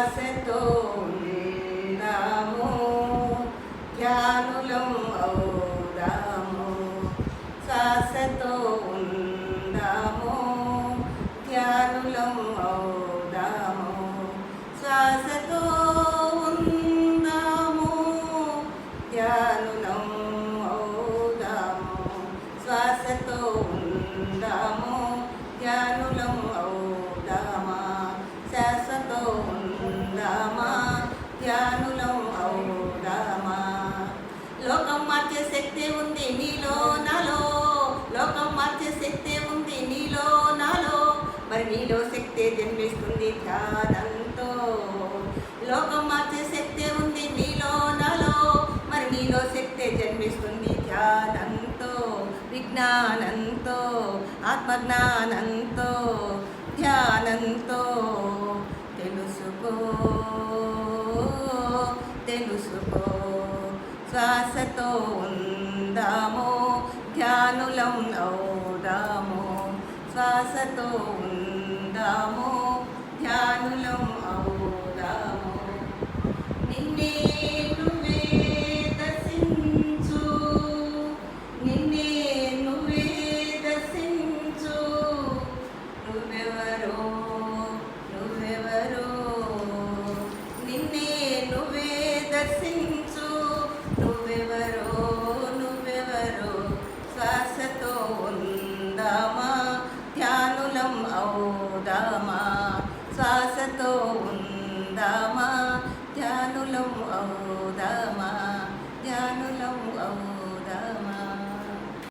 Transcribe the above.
శ్వాసతో ఉందాము, ధ్యానులం అవుదాము. శ్వాసతో ఉందాము, ధ్యానులం అవుదాము. శ్వాసతో ఉందాము, ధ్యానులం అవుదాము. శ్వాసతో ఉందాము, ధ్యానులం అవుదామా. శ్వాసతో ఉందామా, ధ్యానులం అవుదామా. లోకం మార్చే శక్తి ఉంది నీలో నాలో, లోకం మార్చే శక్తి ఉంది నీలో నాలో. మరి నీలో శక్తి జన్మిస్తుంది ధ్యానంతో. లోకం మార్చే శక్తి ఉంది నీలో నాలో, మరి నీలో శక్తి జన్మిస్తుంది ధ్యానంతో. విజ్ఞానంతో, ఆత్మజ్ఞానంతో, ధ్యానంతో తెలుసుకో తెలుసుకో. శ్వాసతో ఉందాము, ధ్యానులం అవుదాము. శ్వాసతో